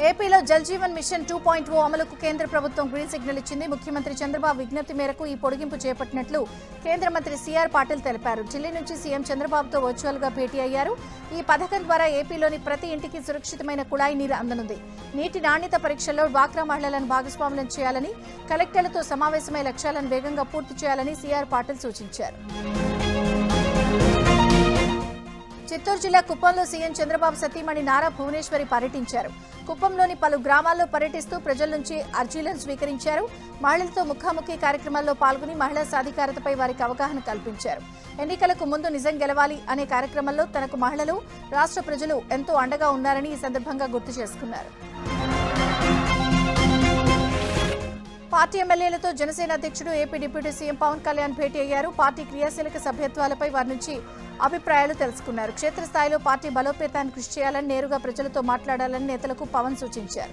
ఏపీలో జల్ జీవన్ మిషన్ 2.0 అమలుకు కేంద్ర ప్రభుత్వం గ్రీన్ సిగ్నల్ ఇచ్చింది. ముఖ్యమంత్రి చంద్రబాబు విజ్ఞప్తి మేరకు ఈ పొడిగింపు చేపట్టినట్లు కేంద్ర మంత్రి సిఆర్ పాటిల్ తెలిపారు. ఢిల్లీ నుంచి సీఎం చంద్రబాబుతో వర్చువల్ గా భేటీ అయ్యారు. ఈ పథకం ద్వారా ఏపీలోని ప్రతి ఇంటికి సురక్షితమైన కుళాయి నీరు అందనుంది. నీటి నాణ్యత పరీక్షల్లో డ్వాక్రా మహిళలను భాగస్వాములను చేయాలని, కలెక్టర్లతో సమావేశమై లక్ష్యాలను వేగంగా పూర్తి చేయాలని సిఆర్ పాటిల్ సూచించారు. చిత్తూరు జిల్లా కుప్పంలో సీఎం చంద్రబాబు సతీమణి నారా భువనేశ్వరి పర్యటించారు. కుప్పంలోని పలు గ్రామాల్లో పర్యటిస్తూ ప్రజల నుంచి అర్జీలను స్వీకరించారు. మహిళలతో ముఖాముఖి కార్యక్రమాల్లో పాల్గొని మహిళా సాధికారతపై వారికి అవగాహన కల్పించారు. ఎన్నికలకు ముందు నిజం గెలవాలి అనే కార్యక్రమంలో తనకు మహిళలు, రాష్ట్ర ప్రజలు ఎంతో అండగా ఉన్నారని ఈ సందర్భంగా గుర్తు చేసుకున్నారు. పార్టీ ఎమ్మెల్యేలతో జనసేన అధ్యక్షుడు AP deputy CM Pawan Kalyan భేటీ అయ్యారు. పార్టీ క్రియాశీలక సభ్యత్వాలపై వారి నుంచి అభిప్రాయాలు తెలుసుకున్నారు. క్షేత్రస్థాయిలో పార్టీ బలోపేతానికి కృషి చేయాలని, నేరుగా ప్రజలతో మాట్లాడాలని నేతలకు పవన్ సూచించారు.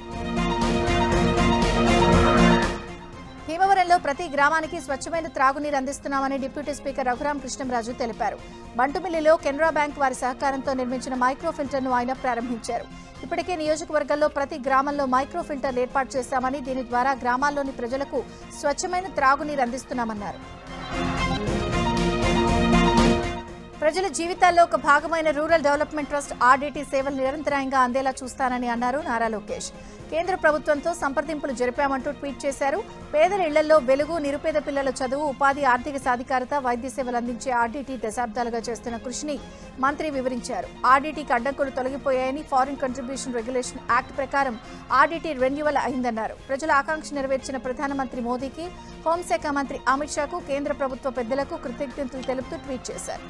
భీమవరంలో ప్రతి గ్రామానికి స్వచ్ఛమైన త్రాగునీరు అందిస్తున్నామని డిప్యూటీ స్పీకర్ రఘురాం కృష్ణంరాజు తెలిపారు. బంటుమిల్లిలో కెనరా బ్యాంక్ వారి సహకారంతో నిర్మించిన మైక్రో ఫిల్టర్ను ఆయన ప్రారంభించారు. ఇప్పటికే నియోజకవర్గంలో ప్రతి గ్రామంలో మైక్రో ఫిల్టర్లు ఏర్పాటు చేశామని, దీని ద్వారా గ్రామాల్లోని ప్రజలకు స్వచ్ఛమైన త్రాగునీరు అందిస్తున్నామన్నారు. ప్రజల జీవితాల్లో ఒక భాగమైన రూరల్ డెవలప్మెంట్ ట్రస్ట్ ఆర్డీటీ సేవలు నిరంతరాయంగా అందేలా చూస్తానని అన్నారు నారా లోకేష్. కేంద్ర ప్రభుత్వంతో సంప్రదింపులు జరిపామంటూ ట్వీట్ చేశారు. పేదల ఇళ్లలో వెలుగు, నిరుపేద పిల్లల చదువు, ఉపాధి, ఆర్థిక సాధికారత, వైద్య సేవలు అందించే ఆర్డీటీ దశాబ్దాలుగా చేస్తున్న కృషిని మంత్రి వివరించారు. ఆర్డీటీకి అడ్డంకులు తొలగిపోయాయని, ఫారిన్ కంట్రిబ్యూషన్ రెగ్యులేషన్ యాక్ట్ ప్రకారం ఆర్డీటీ రెన్యువల్ అయిందన్నారు. ప్రజల ఆకాంక్ష నెరవేర్చిన ప్రధానమంత్రి మోదీకి, హోంశాఖ మంత్రి అమిత్ షాకు, కేంద్ర ప్రభుత్వ పెద్దలకు కృతజ్ఞతలు తెలుపుతూ ట్వీట్ చేశారు.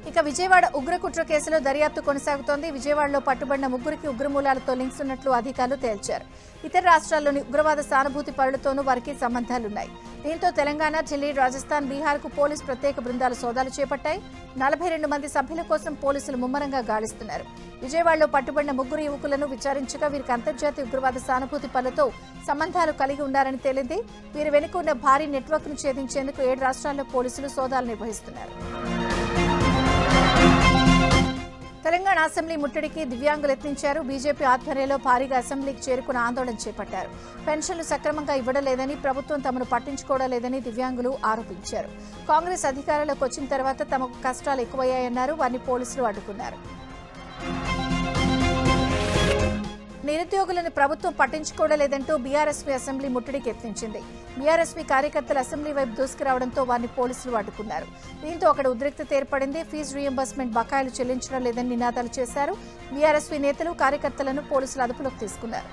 ఇక విజయవాడ ఉగ్రకుట్ర కేసులో దర్యాప్తు కొనసాగుతోంది. విజయవాడలో పట్టుబడిన ముగ్గురికి ఉగ్రమూలాలతో లింక్స్ ఉన్నట్లు అధికారులు తేల్చారు. ఇతర రాష్ట్రాల్లోని ఉగ్రవాద సానుభూతి పరులతోనూ వారికి సంబంధాలున్నాయి. దీంతో తెలంగాణ, ఢిల్లీ, రాజస్థాన్, బీహార్కు పోలీసు ప్రత్యేక బృందాలు సోదాలు చేపట్టాయి. 42 మంది సభ్యుల కోసం పోలీసులు ముమ్మరంగా గాలిస్తున్నారు. విజయవాడలో పట్టుబడిన ముగ్గురు యువకులను విచారించగా వీరికి అంతర్జాతీయ ఉగ్రవాద సానుభూతి పరులతో సంబంధాలు కలిగి ఉన్నారని తేలింది. వీరి వెనుక ఉన్న భారీ నెట్వర్క్ను ఛేదించేందుకు 7 రాష్ట్రాల్లో పోలీసులు సోదాలు నిర్వహిస్తున్నారు. తెలంగాణ అసెంబ్లీ ముట్టడికి దివ్యాంగులు యత్నించారు. బీజేపీ ఆధ్వర్యంలో భారీగా అసెంబ్లీకి చేరుకుని ఆందోళన చేపట్టారు. పెన్షన్లు సక్రమంగా ఇవ్వడం లేదని, ప్రభుత్వం తమను పట్టించుకోవడం లేదని దివ్యాంగులు ఆరోపించారు. కాంగ్రెస్ అధికారంలోకి వచ్చిన తర్వాత తమకు కష్టాలు ఎక్కువయ్యాయన్నారు. వారిని పోలీసులు అడ్డుకున్నారు. నిరుద్యోగులను ప్రభుత్వం పట్టించుకోవడం లేదంటూ బీఆర్ఎస్పీ అసెంబ్లీ ముట్టడికి యత్నించింది. బీఆర్ఎస్పీ కార్యకర్తలు అసెంబ్లీ వైపు దూసుకురావడంతో వారిని పోలీసులు అడ్డుకున్నారు. దీంతో అక్కడ ఉద్రిక్తత ఏర్పడింది. ఫీజు రీయింబర్స్మెంట్ బకాయిలు చెల్లించడం లేదని నినాదాలు చేశారు. బీఆర్ఎస్పీ నేతలు, కార్యకర్తలను పోలీసులు అదుపులోకి తీసుకున్నారు.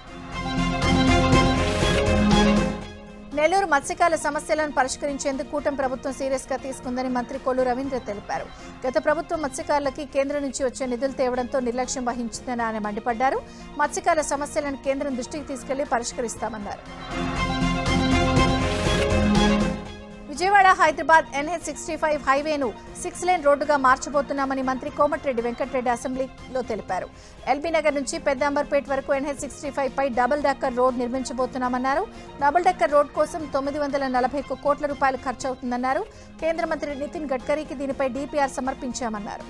నెల్లూరు మత్స్యకారుల సమస్యలను పరిష్కరించేందుకు కూటమి ప్రభుత్వం సీరియస్ గా తీసుకుందని మంత్రి కొల్లు రవీంద్ర తెలిపారు. గత ప్రభుత్వం మత్స్యకారులకి కేంద్రం నుంచి వచ్చే నిధులు తేవడంతో నిర్లక్ష్యం వహించిందని ఆయన మండిపడ్డారు. మత్స్యకారుల సమస్యలను కేంద్రం దృష్టికి తీసుకెళ్లి పరిష్కరిస్తామన్నారు. విజయవాడ హైదరాబాద్ NH65 హైవేను 6 లేన్ రోడ్డుగా మార్చబోతున్నామని మంత్రి కోమటిరెడ్డి వెంకటరెడ్డి అసెంబ్లీలో తెలిపారు. ఎల్బీ నగర్ నుంచి పెద్ద అంబర్పేట వరకు NH65 పై డబుల్ డెక్కర్ రోడ్ నిర్మించబోతున్నామన్నారు. డబుల్ డెక్కర్ రోడ్ కోసం 941 కోట్ల రూపాయలు ఖర్చవుతుందన్నారు. కేంద్ర మంత్రి నితిన్ గడ్కరీకి దీనిపై DPR సమర్పించామన్నారు.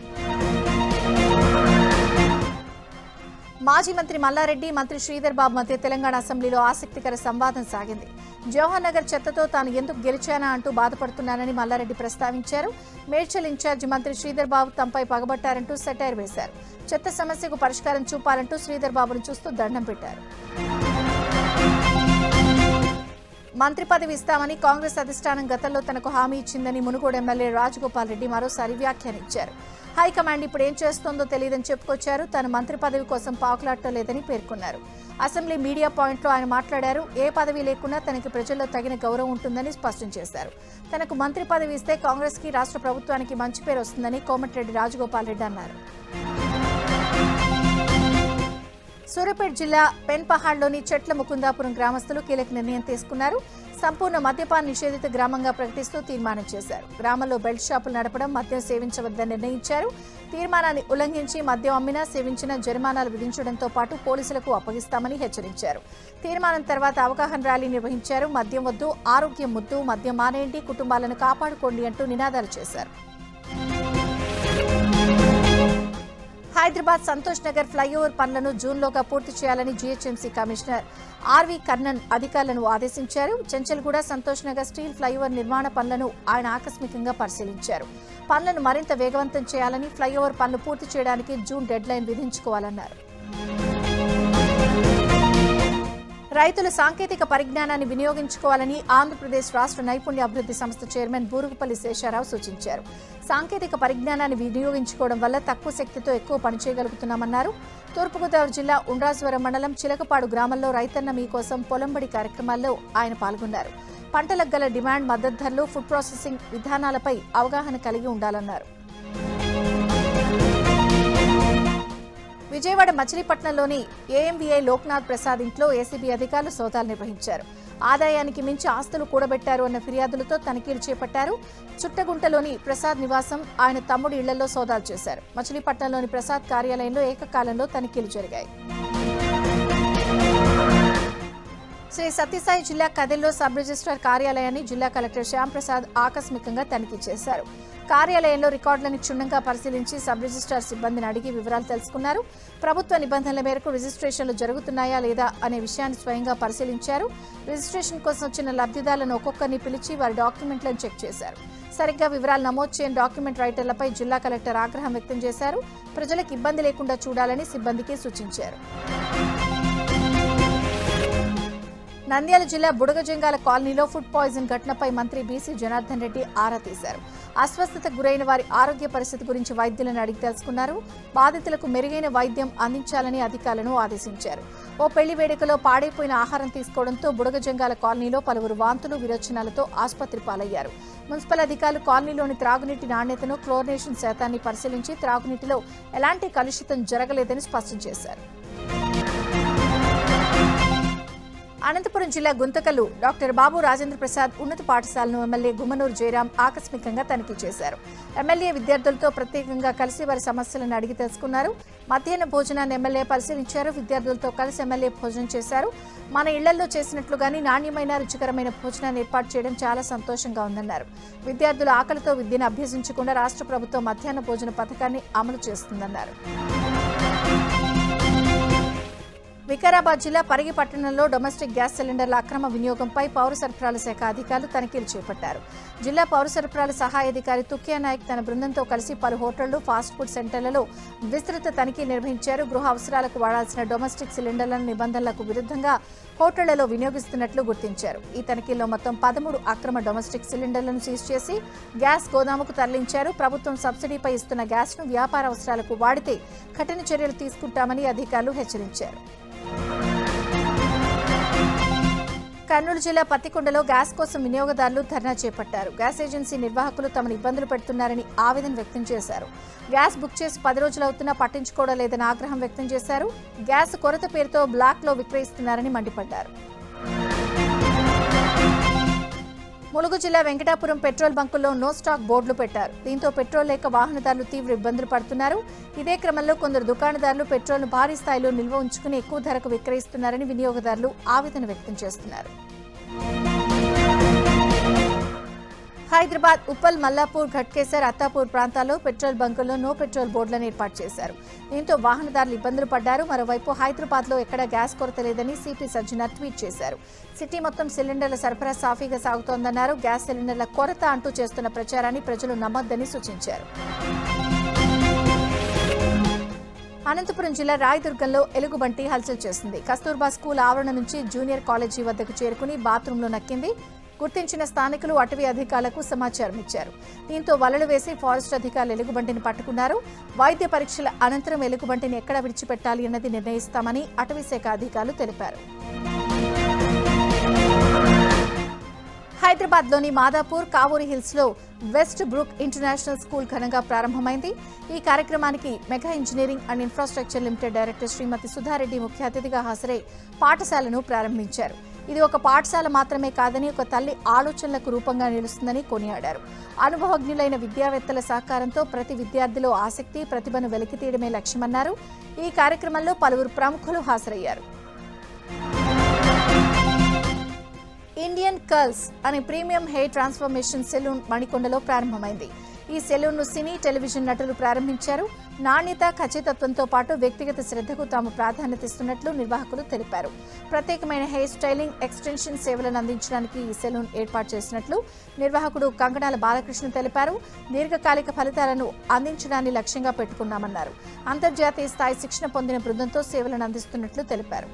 మాజీ మంత్రి మల్లారెడ్డి, మంత్రి శ్రీధర్ బాబు మధ్య తెలంగాణ అసెంబ్లీలో ఆసక్తికర సంవాదం సాగింది. జవహర్ నగర్ చెత్తతో తాను ఎందుకు గెలిచానా అంటూ బాధపడుతున్నానని మల్లారెడ్డి ప్రస్తావించారు. మేడ్చల్ ఇన్ఛార్జి మంత్రి శ్రీధర్ బాబు తమపై పగబట్టారంటూ సెటైర్ వేశారు. చెత్త సమస్యకు పరిష్కారం చూపాలంటూ శ్రీధర్ బాబును చూస్తూ దండం పెట్టారు. మంత్రి పదవి ఇస్తామని కాంగ్రెస్ అధిష్టానం గతంలో తనకు హామీ ఇచ్చిందని మునుగోడు ఎమ్మెల్యే రాజగోపాల్ రెడ్డి మరోసారి వ్యాఖ్యానించారు. హైకమాండ్ ఇప్పుడు ఏం చేస్తోందో తెలియదని చెప్పుకొచ్చారు. తాను మంత్రి పదవి కోసం పాకులాడటం లేదని పేర్కొన్నారు. అసెంబ్లీ మీడియా పాయింట్లో ఆయన మాట్లాడారు. ఏ పదవి లేకున్నా తనకి ప్రజల్లో తగిన గౌరవం ఉంటుందని స్పష్టం చేశారు. తనకు మంత్రి పదవి ఇస్తే కాంగ్రెస్ కి, రాష్ట్ర ప్రభుత్వానికి మంచి పేరు వస్తుందని కోమటిరెడ్డి రాజగోపాల్ రెడ్డి అన్నారు. సూర్యాపేట జిల్లా పెన్పహాడ్లోని చెట్ల ముకుందాపురం గ్రామస్తులు కీలక నిర్ణయం తీసుకున్నారు. సంపూర్ణ మద్యపాన నిషేధిత గ్రామంగా ప్రకటిస్తూ తీర్మానం చేశారు. గ్రామంలో బెల్ట్ షాపులు నడపడం, మద్యం సేవించవద్దని నిర్ణయించారు. తీర్మానాన్ని ఉల్లంఘించి మద్యం అమ్మినా, సేవించినా జరిమానాలు విధించడంతో పాటు పోలీసులకు అప్పగిస్తామని హెచ్చరించారు. తీర్మానం తర్వాత అవగాహన ర్యాలీ నిర్వహించారు. మద్యం వద్దు, ఆరోగ్యం ముద్దు, మద్యం మానేయండి, కుటుంబాలను కాపాడుకోండి అంటూ నినాదాలు చేశారు. హైదరాబాద్ సంతోష్ నగర్ ఫ్లైఓవర్ పనులను జూన్లోగా పూర్తి చేయాలని జీహెచ్ఎంసీ కమిషనర్ ఆర్వి కర్ణన్ అధికారులను ఆదేశించారు. చెంచల్గూడ సంతోష్ నగర్ స్టీల్ ఫ్లైఓవర్ నిర్మాణ పనులను ఆయన ఆకస్మికంగా పరిశీలించారు. పనులను మరింత వేగవంతం చేయాలని, ఫ్లైఓవర్ పనులు పూర్తి చేయడానికి జూన్ డెడ్లైన్ విధించుకోవాలన్నారు. రైతులు సాంకేతిక పరిజ్ఞానాన్ని వినియోగించుకోవాలని ఆంధ్రప్రదేశ్ రాష్ట్ర నైపుణ్య అభివృద్ధి సంస్థ చైర్మన్ బూరుగుపల్లి శేషారావు సూచించారు. సాంకేతిక పరిజ్ఞానాన్ని వినియోగించుకోవడం వల్ల తక్కువ శక్తితో ఎక్కువ పనిచేయగలుగుతున్నామన్నారు. తూర్పుగోదావరి జిల్లా ఉండ్రాజవరం మండలం చిలకపాడు గ్రామంలో రైతన్న మీకోసం పొలంబడి కార్యక్రమాల్లో ఆయన పాల్గొన్నారు. పంటలకు గల డిమాండ్, మద్దతు ధరలు, ఫుడ్ ప్రాసెసింగ్ విధానాలపై అవగాహన కలిగి ఉండాలన్నారు. విజయవాడ మచిలీపట్నంలోని ఏఎంబీఐ లోక్నాథ్ ప్రసాద్ ఇంట్లో ఏసీబీ అధికారులు సోదాలు నిర్వహించారు. ఆదాయానికి మించి ఆస్తులు కూడబెట్టారు అన్న ఫిర్యాదులతో తనిఖీలు చేపట్టారు. చుట్టగుంటలోని ప్రసాద్ నివాసం, ఆయన తమ్ముడి ఇళ్లలో సోదాలు చేశారు. మచిలీపట్నంలోని ప్రసాద్ కార్యాలయంలో ఏకకాలంలో తనిఖీలు జరిగాయి. శ్రీ సత్యసాయి జిల్లా కదిల్లో సబ్ రిజిస్ట్రార్ కార్యాలయాన్ని జిల్లా కలెక్టర్ శ్యాంప్రసాద్ ఆకస్మికంగా తనిఖీ చేశారు. కార్యాలయంలో రికార్డులను క్షుణ్ణంగా పరిశీలించి సబ్ రిజిస్ట్రార్ సిబ్బందిని అడిగి వివరాలు తెలుసుకున్నారు. ప్రభుత్వ నిబంధనల మేరకు రిజిస్ట్రేషన్లు జరుగుతున్నాయా లేదా అనే విషయాన్ని స్వయంగా పరిశీలించారు. రిజిస్ట్రేషన్ కోసం వచ్చిన లబ్ధిదారులను ఒక్కొక్కరిని పిలిచి వారి డాక్యుమెంట్లను చెక్ చేశారు. సరిగ్గా వివరాలు నమోదు చేయని డాక్యుమెంట్ రైటర్లపై జిల్లా కలెక్టర్ ఆగ్రహం వ్యక్తం చేశారు. ప్రజలకు ఇబ్బంది లేకుండా చూడాలని సిబ్బందికి సూచించారు. నంద్యాల జిల్లా బుడగజంగాల కాలనీలో ఫుడ్ పాయిజన్ ఘటనపై మంత్రి బీసీ జనార్దన్ రెడ్డి ఆరా తీశారు. అస్వస్థతకు గురైన వారి ఆరోగ్య పరిస్థితి గురించి వైద్యులను అడిగి తెలుసుకున్నారు. బాధితులకు మెరుగైన వైద్యం అందించాలని అధికారులను ఆదేశించారు. ఓ పెళ్లి వేడుకలో పాడైపోయిన ఆహారం తీసుకోవడంతో బుడగజంగాల కాలనీలో పలువురు వాంతులు, విరోచనాలతో ఆసుపత్రి పాలయ్యారు. మున్సిపల్ అధికారులు కాలనీలోని త్రాగునీటి నాణ్యతను, క్లోరినేషన్ శాతాన్ని పరిశీలించి త్రాగునీటిలో ఎలాంటి కలుషితం జరగలేదని స్పష్టం చేశారు. అనంతపురం జిల్లా గుంతకల్లు డాక్టర్ బాబు రాజేంద్ర ప్రసాద్ ఉన్నత పాఠశాలను ఎమ్మెల్యే గుమ్మనూరు జయరాం ఆకస్మికంగా తనిఖీ చేశారు. ఎమ్మెల్యే విద్యార్థులతో ప్రత్యేకంగా కలిసి వారి సమస్యలను అడిగి తెలుసుకున్నారు. మధ్యాహ్న భోజనాన్ని ఎమ్మెల్యే పరిశీలించారు. విద్యార్థులతో కలిసి ఎమ్మెల్యే భోజనం చేశారు. మన ఇళ్లలో చేసినట్లుగానే నాణ్యమైన, రుచికరమైన భోజనాన్ని ఏర్పాటు చేయడం చాలా సంతోషంగా ఉందన్నారు. విద్యార్థులు ఆకలితో విద్యను అభ్యసించకుండా రాష్ట్ర ప్రభుత్వం మధ్యాహ్న భోజన పథకాన్ని అమలు చేస్తుందన్నారు. వికారాబాద్ జిల్లా పరిగి పట్టణంలో డొమెస్టిక్ గ్యాస్ సిలిండర్ల అక్రమ వినియోగంపై పౌర సరఫరాల శాఖ అధికారులు తనిఖీలు చేపట్టారు. జిల్లా పౌర సరఫరాల సహాయ అధికారి తుక్యా నాయక్ తన బృందంతో కలిసి పలు హోటళ్లు, ఫాస్ట్ ఫుడ్ సెంటర్లలో విస్తృత తనిఖీలు నిర్వహించారు. గృహ అవసరాలకు వాడాల్సిన డొమెస్టిక్ సిలిండర్ల నిబంధనలకు విరుద్ధంగా హోటళ్లలో వినియోగిస్తున్నట్లు గుర్తించారు. ఈ తనిఖీల్లో మొత్తం 13 అక్రమ డొమెస్టిక్ సిలిండర్లను సీజ్ చేసి గ్యాస్ గోదాముకు తరలించారు. ప్రభుత్వం సబ్సిడీపై ఇస్తున్న గ్యాస్ను వ్యాపార అవసరాలకు వాడితే కఠిన చర్యలు తీసుకుంటామని అధికారులు హెచ్చరించారు. కర్నూలు జిల్లా పత్తికొండలో గ్యాస్ కోసం వినియోగదారులు ధర్నా చేపట్టారు. గ్యాస్ ఏజెన్సీ నిర్వాహకులు తమను ఇబ్బందులు పెడుతున్నారని ఆవేదన వ్యక్తం చేశారు. గ్యాస్ బుక్ చేసి 10 రోజులవుతున్నా పట్టించుకోవడం లేదని ఆగ్రహం వ్యక్తం చేశారు. గ్యాస్ కొరత పేరుతో బ్లాక్లో విక్రయిస్తున్నారని మండిపడ్డారు. ములుగు జిల్లా వెంకటాపురం పెట్రోల్ బంకుల్లో నో స్టాక్ బోర్డులు పెట్టారు. దీంతో పెట్రోల్ లేక వాహనదారులు తీవ్ర ఇబ్బందులు పడుతున్నారు. ఇదే క్రమంలో కొందరు దుకాణదారులు పెట్రోల్ను భారీ స్థాయిలో నిల్వ ఉంచుకుని ఎక్కువ ధరకు విక్రయిస్తున్నారని వినియోగదారులు ఆవేదన వ్యక్తం చేస్తున్నారు. హైదరాబాద్, ఉప్పల్, మల్లాపూర్, ఘట్కేసర్, అత్తాపూర్ ప్రాంతాల్లో పెట్రోల్ బంకుల్లో నో పెట్రోల్ బోర్డులను ఏర్పాటు చేశారు. దీంతో వాహనదారులు ఇబ్బందులు పడ్డారు. మరోవైపు హైదరాబాద్లో ఎక్కడా గ్యాస్ కొరత లేదని సిపి సజ్జనార్ ట్వీట్ చేశారు. సిటీ మొత్తం సిలిండర్ల సరఫరా సాఫీగా సాగుతోందన్నారు. గ్యాస్ సిలిండర్ల కొరత అంటూ చేస్తున్న ప్రచారాన్ని ప్రజలు నమ్మొద్దని సూచించారు. అనంతపురం జిల్లా రాయదుర్గంలో ఎలుగుబంటి హల్చల్ చేసింది. కస్తూర్బా స్కూల్ ఆవరణ నుంచి జూనియర్ కాలేజీ వద్దకు చేరుకుని బాత్రూంలో నక్కింది. గుర్తించిన స్థానికులు అటవీ అధికారులకు సమాచారం ఇచ్చారు. దీంతో వలలు వేసి ఫారెస్ట్ అధికారులు ఎలుగుబంటిని పట్టుకున్నారు. వైద్య పరీక్షల అనంతరం ఎలుగుబంటిని ఎక్కడ విడిచిపెట్టాలి అన్నది నిర్ణయిస్తామని అటవీ శాఖ అధికారులు తెలిపారు. హైదరాబాద్లోని మాదాపూర్, కావూరి హిల్స్లో వెస్ట్ బ్రూక్ ఇంటర్నేషనల్ స్కూల్ ఘనంగా ప్రారంభమైంది. ఈ కార్యక్రమానికి mega engineering and infrastructure limited director Srimati Sudhareddy ముఖ్య అతిథిగా హాజరై పాఠశాలను ప్రారంభించారు. ఇది ఒక పాఠశాల మాత్రమే కాదని ఒక తల్లి ఆలోచనలకు రూపంగా నిలుస్తుందని కొనియాడారు. అనుభవజ్ఞులైన విద్యావేత్తల సహకారంతో ప్రతి విద్యార్థిలో ఆసక్తి, ప్రతిభను వెలికితీయడమే లక్ష్యమన్నారు. ఈ కార్యక్రమంలో పలువురు ప్రముఖులు హాజరయ్యారు. ఇండియన్ కర్ల్స్ అనే ప్రీమియం హెయిర్ ట్రాన్స్ఫర్మేషన్ సెలూన్ మణికొండలో ప్రారంభమైంది. ఈ సెలూన్ను సినీ, టెలివిజన్ నటులు ప్రారంభించారు. నాణ్యత, ఖచ్చితత్వంతో పాటు వ్యక్తిగత శ్రద్ధకు తాము ప్రాధాన్యత ఇస్తున్నట్లు నిర్వాహకులు తెలిపారు. ప్రత్యేకమైన హెయిర్ స్టైలింగ్, ఎక్స్టెన్షన్ సేవలను అందించడానికి ఈ సెలూన్ ఏర్పాటు చేసినట్లు నిర్వాహకుడు కంకణాల బాలకృష్ణ తెలిపారు. దీర్ఘకాలిక ఫలితాలను అందించడాన్ని లక్ష్యంగా పెట్టుకున్నామన్నారు. అంతర్జాతీయ స్థాయి శిక్షణ పొందిన బృందంతో సేవలను అందిస్తున్నట్లు తెలిపారు.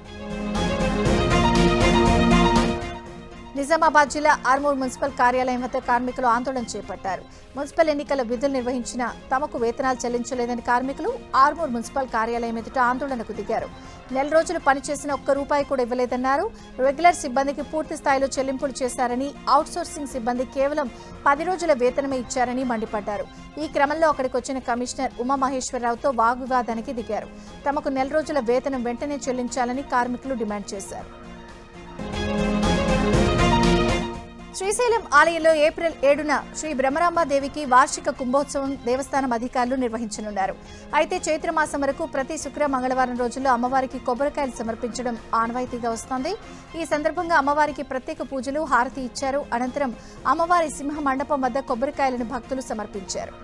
నిజామాబాద్ జిల్లా ఆర్మూర్ మున్సిపల్ కార్యాలయం వద్ద కార్మికులు ఆందోళన చేపట్టారు. మున్సిపల్ ఎన్నికల విధులు నిర్వహించిన తమకు వేతనాలు చెల్లించలేదని కార్మికులు ఆర్మూర్ మున్సిపల్ కార్యాలయం ఎదుట ఆందోళనకు దిగారు. నెల రోజులు పనిచేసిన ₹1 కూడా ఇవ్వలేదన్నారు. రెగ్యులర్ సిబ్బందికి పూర్తి స్థాయిలో చెల్లింపులు చేశారని, అవుట్సోర్సింగ్ సిబ్బంది కేవలం 10 రోజుల వేతనమే ఇచ్చారని మండిపడ్డారు. ఈ క్రమంలో అక్కడికి వచ్చిన కమిషనర్ ఉమామహేశ్వరరావుతో వాగ్వివాదానికి దిగారు. తమకు నెల రోజుల వేతనం వెంటనే చెల్లించాలని కార్మికులు డిమాండ్ చేశారు. శ్రీశైలం ఆలయంలో ఏప్రిల్ 7న శ్రీ బ్రహ్మరాంబాదేవికి వార్షిక కుంభోత్సవం దేవస్థానం అధికారులు నిర్వహించనున్నారు. అయితే చైత్రమాసం వరకు ప్రతి శుక్ర, మంగళవారం రోజుల్లో అమ్మవారికి కొబ్బరికాయలు సమర్పించడం ఆనవాయితీగా వస్తోంది. ఈ సందర్భంగా అమ్మవారికి ప్రత్యేక పూజలు, హారతి ఇచ్చారు. అనంతరం అమ్మవారి సింహ మండపం వద్ద కొబ్బరికాయలను భక్తులు సమర్పించారు.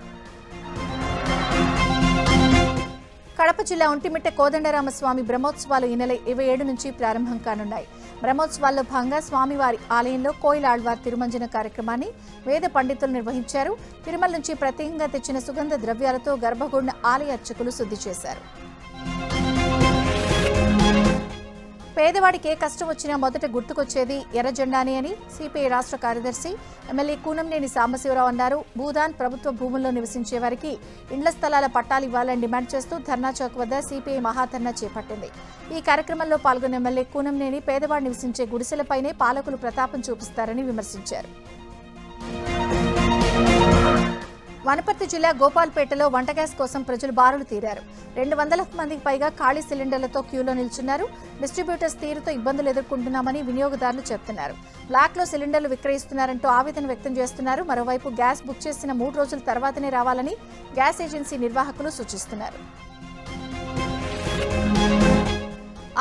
కడప జిల్లా ఒంటిమిట్ట కోదండరామస్వామి బ్రహ్మోత్సవాలు ఈ నెల 27 నుంచి ప్రారంభం కానున్నాయి. బ్రహ్మోత్సవాల్లో భాగంగా స్వామివారి ఆలయంలో కోయిల ఆళ్వార్ తిరుమంజన కార్యక్రమాన్ని వేద పండితులు నిర్వహించారు. తిరుమల నుంచి ప్రత్యేకంగా తెచ్చిన సుగంధ ద్రవ్యాలతో గర్భగుడిని ఆలయ అర్చకులు శుద్ధి చేశారు. పేదవాడికి ఏ కష్టం వచ్చినా మొదట గుర్తుకొచ్చేది ఎర్రజెండానే అని సిపిఐ రాష్ట్ర కార్యదర్శి ఎమ్మెల్యే కూనంనేని సాంబశివరావు అన్నారు. భూదాన్ ప్రభుత్వ భూముల్లో నివసించే వారికి ఇండ్ల స్థలాల పట్టాలు ఇవ్వాలని డిమాండ్ చేస్తూ ధర్నా చౌక్ వద్ద సిపిఐ మహాధర్నా చేపట్టింది. ఈ కార్యక్రమంలో పాల్గొన్న ఎమ్మెల్యే కూనంనేని పేదవాడు నివసించే గుడిసెలపైనే పాలకులు ప్రతాపం చూపిస్తారని విమర్శించారు. వనపర్తి జిల్లా గోపాల్పేటలో వంట గ్యాస్ కోసం ప్రజలు బారులు తీరారు. 200 మందికి పైగా ఖాళీ సిలిండర్లతో క్యూలో నిల్చున్నారు. డిస్ట్రిబ్యూటర్స్ తీరుతో ఇబ్బందులు ఎదుర్కొంటున్నామని వినియోగదారులు చెబుతున్నారు. బ్లాక్లో సిలిండర్లు విక్రయిస్తున్నారంటూ ఆవేదన వ్యక్తం చేస్తున్నారు. మరోవైపు గ్యాస్ బుక్ చేసిన 3 రోజుల తర్వాతనే రావాలని గ్యాస్ ఏజెన్సీ నిర్వాహకులు సూచిస్తున్నారు.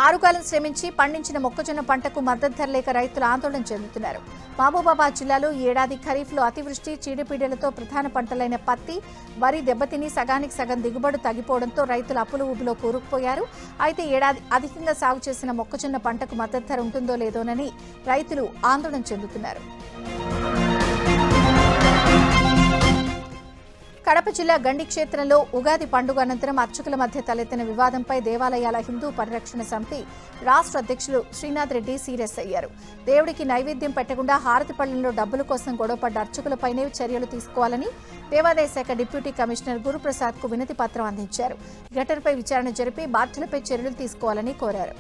6 కాలం శ్రమించి పండించిన మొక్కజొన్న పంటకు మద్దతు ధర లేక రైతులు ఆందోళన చెందుతున్నారు. మహబూబాబాద్ జిల్లాలో ఈ ఏడాది ఖరీఫ్లో అతివృష్టి, చీడపీడలతో ప్రధాన పంటలైన పత్తి, వరి దెబ్బతిని సగానికి సగం దిగుబడి తగ్గిపోవడంతో రైతులు అప్పుల ఊబిలో కూరుకుపోయారు. అయితే ఏడాది అధికంగా సాగు చేసిన మొక్కజొన్న పంటకు మద్దతు ధర ఉంటుందో లేదోనని రైతులు ఆందోళన చెందుతున్నారు. కడప జిల్లా గండి క్షేత్రంలో ఉగాది పండుగ అనంతరం అర్చకుల మధ్య తలెత్తిన వివాదంపై దేవాలయాల హిందూ పరిరక్షణ సమితి రాష్ట్ర అధ్యక్షులు శ్రీనాథ్ రెడ్డి సీరియస్ అయ్యారు. దేవుడికి నైవేద్యం పెట్టకుండా హారతి పళ్లలో డబ్బుల కోసం గొడవపడ్డ అర్చకులపైనే చర్యలు తీసుకోవాలని దేవాదాయ శాఖ డిప్యూటీ కమిషనర్ గురుప్రసాద్కు వినతి పత్రం అందించారు. ఘటనపై విచారణ జరిపి బాధ్యులపై చర్యలు తీసుకోవాలని కోరారు.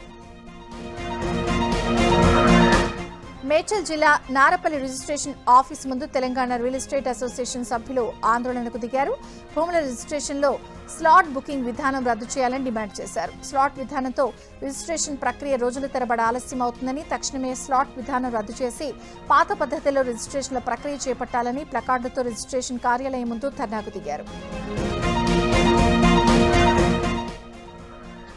మేడ్చల్ జిల్లా నారపల్లి రిజిస్ట్రేషన్ ఆఫీస్ ముందు తెలంగాణ రియల్ ఎస్టేట్ అసోసియేషన్ సభ్యులు ఆందోళనకు దిగారు. భూముల రిజిస్ట్రేషన్లో స్లాట్ బుకింగ్ విధానం రద్దు చేయాలని డిమాండ్ చేశారు. స్లాట్ విధానంతో రిజిస్ట్రేషన్ ప్రక్రియ రోజుల తరబడి ఆలస్యం అవుతుందని, తక్షణమే స్లాట్ విధానం రద్దు చేసి పాత పద్ధతిలో రిజిస్ట్రేషన్ల ప్రక్రియ చేపట్టాలని ప్లకార్డుతో రిజిస్ట్రేషన్ కార్యాలయం ముందు ధర్నాకు దిగారు.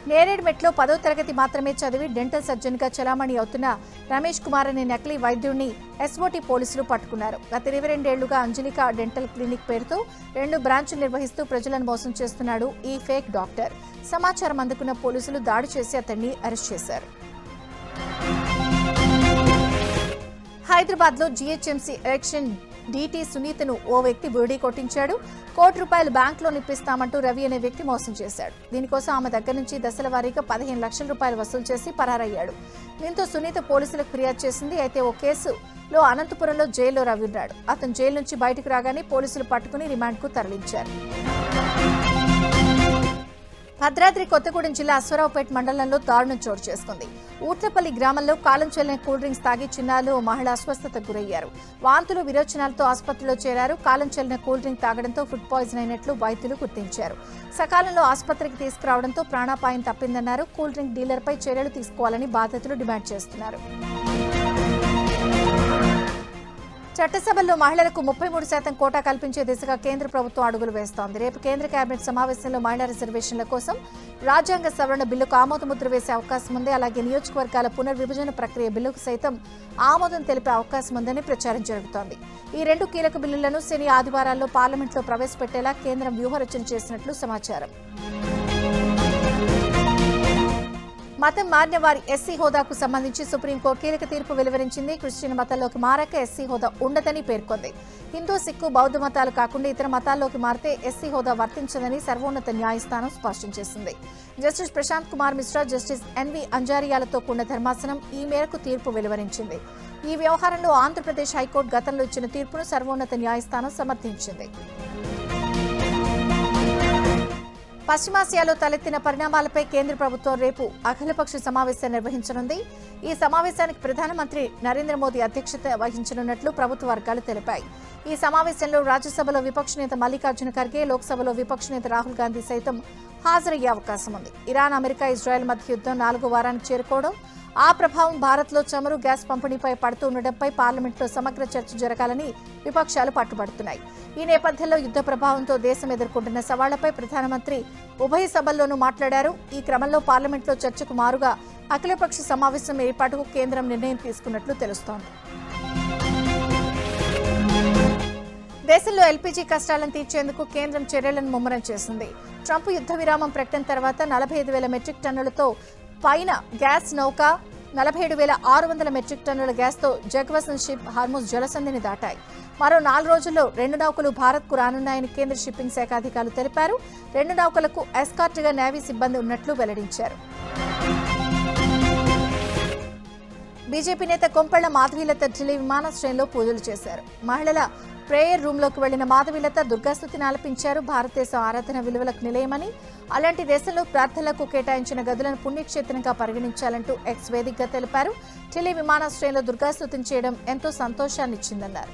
నేరేడ్మెట్లో 10వ తరగతి మాత్రమే చదివి డెంటల్ సర్జన్గా చలామణి అవుతున్న రమేష్ కుమార్ అనే నకిలీ వైద్యుడిని ఎస్ఓటీ పోలీసులు పట్టుకున్నారు. గత 22 ఏళ్లుగా అంజలిక డెంటల్ క్లినిక్ పేరుతో 2 బ్రాంచులు నిర్వహిస్తూ ప్రజలను మోసం చేస్తున్నాడు ఈ ఫేక్ డాక్టర్. సమాచారం అందుకున్న పోలీసులు దాడి చేసి అతన్ని అరెస్ట్ చేశారు. హైదరాబాద్లో జీహెచ్ఎంసీ ఎలక్షన్ డీటీ సునీతను ఓ వ్యక్తి బురిడీ కొట్టించాడు. ₹1 కోటి బ్యాంకులో నిప్పిస్తామంటూ రవి అనే వ్యక్తి మోసం చేశాడు. దీనికోసం ఆమె దగ్గర నుంచి దశల వారీగా ₹15 లక్షల వసూలు చేసి పరారయ్యాడు. దీంతో సునీత పోలీసులకు ఫిర్యాదు చేసింది. అయితే ఓ కేసులో అనంతపురంలో జైల్లో రవి ఉన్నాడు. అతను జైలు నుంచి బయటకు రాగానే పోలీసులు పట్టుకుని రిమాండ్కు తరలించారు. భద్రాద్రి కొత్తగూడెం జిల్లా అశ్వరావుపేట మండలంలో దారుణం చోటు చేసుకుంది. ఊట్లపల్లి గ్రామంలో కాలం చెల్లిన కూల్ డ్రింక్స్ తాగి చిన్నారులు ఓ మహిళ అస్వస్థతకు గురయ్యారు. వాంతులు, విరోచనాలతో ఆసుపత్రిలో చేరారు. కాలం చెల్లిన కూల్ డ్రింక్ తాగడంతో ఫుడ్ పాయిజన్ అయినట్లు వైద్యులు గుర్తించారు. సకాలంలో ఆసుపత్రికి తీసుకురావడంతో ప్రాణాపాయం తప్పిందన్నారు. కూల్ డ్రింక్ డీలర్పై చర్యలు తీసుకోవాలని బాధితులు డిమాండ్ చేస్తున్నారు. చట్టసభల్లో మహిళలకు 33% కోటా కల్పించే దిశగా కేంద్ర ప్రభుత్వం అడుగులు వేస్తోంది. రేపు కేంద్ర కేబినెట్ సమావేశంలో మహిళా రిజర్వేషన్ల కోసం రాజ్యాంగ సవరణ బిల్లుకు ఆమోదముద్ర వేసే అవకాశం ఉంది. అలాగే నియోజకవర్గాల పునర్విభజన ప్రక్రియ బిల్లుకు సైతం ఆమోదం తెలిపే అవకాశం ఉందని ప్రచారం జరుగుతోంది. ఈ రెండు కీలక బిల్లులను శని ఆదివారాల్లో పార్లమెంట్లో ప్రవేశపెట్టేలా కేంద్రం వ్యూహరచన చేసినట్లు సమాచారం. మతం మారిన వారి ఎస్సీ హోదాకు సంబంధించి సుప్రీంకోర్టు కీలక తీర్పు వెలువరించింది. క్రిస్టియన్ మతంలోకి మారాక ఎస్సీ హోదా ఉండదని పేర్కొంది. హిందూ, సిక్కు, బౌద్ధ మతాలు కాకుండా ఇతర మతాల్లోకి మారితే ఎస్సీ హోదా వర్తించదని సర్వోన్నత న్యాయస్థానం స్పష్టం చేసింది. Justice Prashant Kumar Mishra, justice NV అంజారియాలతో కూడిన ధర్మాసనం ఈ మేరకు తీర్పు వెలువరించింది. ఈ వ్యవహారంలో ఆంధ్రప్రదేశ్ హైకోర్టు గతంలో ఇచ్చిన తీర్పును సర్వోన్నత న్యాయస్థానం సమర్థించింది. పశ్చిమాసియాలో తలెత్తిన పరిణామాలపై కేంద్ర ప్రభుత్వం రేపు అఖిలపక్ష సమావేశం నిర్వహించనుంది. ఈ సమావేశానికి ప్రధానమంత్రి నరేంద్ర మోదీ అధ్యక్షత వహించనున్నట్లు ప్రభుత్వ వర్గాలు తెలిపాయి. ఈ సమావేశంలో రాజ్యసభలో విపక్ష నేత మల్లికార్జున ఖర్గే, లోక్సభలో విపక్ష నేత రాహుల్ గాంధీ సైతం హాజరయ్యే అవకాశం ఉంది. ఇరాన్, అమెరికా, ఇజ్రాయెల్ మధ్య యుద్ధం 4వ వారానికి చేరుకోవడం, ఆ ప్రభావం భారత్లో చమురు, గ్యాస్ పంపిణీపై పడుతూ ఉండడంపై పార్లమెంట్లో సమగ్ర చర్చ జరగాలని విపక్షాలు పట్టుబడుతున్నాయి. ఈ నేపథ్యంలో యుద్ధ ప్రభావంతో దేశం ఎదుర్కొంటున్న సవాళ్లపై ప్రధానమంత్రి ఉభయ సభల్లోనూ మాట్లాడారు. ఈ క్రమంలో పార్లమెంట్లో చర్చకు మారుగా అఖిలపక్ష సమావేశం ఏర్పాటుకు కేంద్రం నిర్ణయం తీసుకున్నట్లు తెలుస్తోంది. దేశంలో ఎల్పీజీ కష్టాలను తీర్చేందుకు కేంద్రం చర్యలను ముమ్మరం చేసింది. ట్రంప్ యుద్ధ విరామం ప్రకటన తర్వాత 45,000 మెట్రిక్ టన్నులతో పైన గ్యాస్ నౌక 47,600 మెట్రిక్ టన్నుల గ్యాస్తో జగ్వసన్ షిప్ హార్ముజ్ జలసంధిని దాటాయి. మరో 4 రోజుల్లో 2 నౌకలు భారత్కు రానున్నాయని కేంద్ర షిప్పింగ్ శాఖ అధికారులు తెలిపారు. 2 నౌకలకు ఎస్కార్ట్గా నేవీ సిబ్బంది ఉన్నట్లు వెల్లడించారు. బీజేపీ నేత కొంపళ్ల మాధవీలత ఢిల్లీ విమానాశ్రయంలో పూజలు చేశారు. మహిళల ప్రేయర్ రూమ్లోకి వెళ్లిన మాధవీలత దుర్గాస్తుతిని ఆలపించారు. భారతదేశం ఆరాధన విలువలకు నిలయమని, అలాంటి దేశంలో ప్రార్థనలకు కేటాయించిన గదులను పుణ్యక్షేత్రంగా పరిగణించాలంటూ ఎక్స్ వేదికగా తెలిపారు. ఢిల్లీ విమానాశ్రయంలో దుర్గాస్తుతిని చేయడం ఎంతో సంతోషాన్నిచ్చిందన్నారు.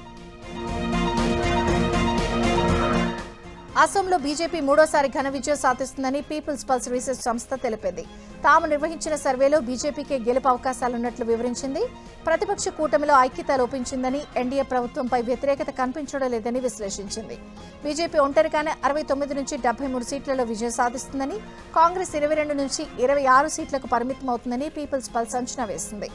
అసోంలో బీజేపీ మూడోసారి ఘన విజయం సాధిస్తుందని పీపుల్స్ పల్స్ రీసెర్చ్ సంస్థ తెలిపింది. తాము నిర్వహించిన సర్వేలో బీజేపీకే గెలుపు అవకాశాలున్నట్లు వివరించింది. ప్రతిపక్ష కూటమిలో ఐక్యత లోపించిందని, ఎన్డీఏ ప్రభుత్వంపై వ్యతిరేకత కనిపించడం లేదని విశ్లేషించింది. బీజేపీ ఒంటరిగానే 69 నుంచి 73 సీట్లలో విజయం సాధిస్తుందని, కాంగ్రెస్ 22 నుంచి 26 సీట్లకు పరిమితమవుతుందని పీపుల్స్ పల్స్ అంచనా వేసింది.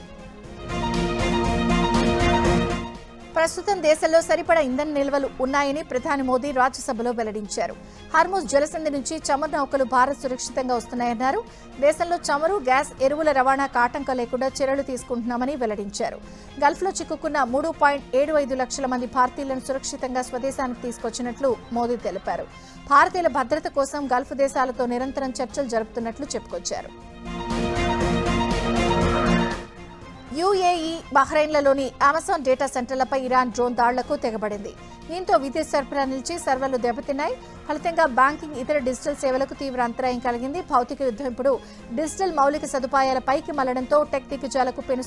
ప్రస్తుతం దేశంలో సరిపడా ఇంధన నిల్వలు ఉన్నాయని ప్రధాని మోదీ రాజ్యసభలో వెల్లడించారు. హార్ముజ్ జలసంధి నుంచి చమురు నౌకలు భారత్ సురక్షితంగా వస్తున్నాయన్నారు. దేశంలో చమురు, గ్యాస్, ఎరువుల రవాణాకు ఆటంకం లేకుండా చర్యలు తీసుకుంటున్నామని వెల్లడించారు. గల్ఫ్లో చిక్కుకున్న 3.75 లక్షల మంది భారతీయులను సురక్షితంగా స్వదేశానికి తీసుకొచ్చినట్లు మోదీ తెలిపారు. భారతీయుల భద్రత కోసం గల్ఫ్ దేశాలతో నిరంతరం చర్చలు జరుపుతున్నట్లు చెప్పుకొచ్చారు. యూఏఈ, బహ్రెయిన్లలోని అమెజాన్ డేటా సెంటర్లపై ఇరాన్ డ్రోన్ దాడులకు తెగబడింది. దీంతో విద్యుత్ సరఫరా నిలిచి సర్వర్లు దెబ్బతిన్నాయి. ఫలితంగా బ్యాంకింగ్, ఇతర డిజిటల్ సేవలకు తీవ్ర అంతరాయం కలిగింది. భౌతిక యుద్ధం ఇప్పుడు డిజిటల్ మౌలిక సదుపాయాలపైకి మళ్లడంతో టెక్ దిగ్గజాలకు పెను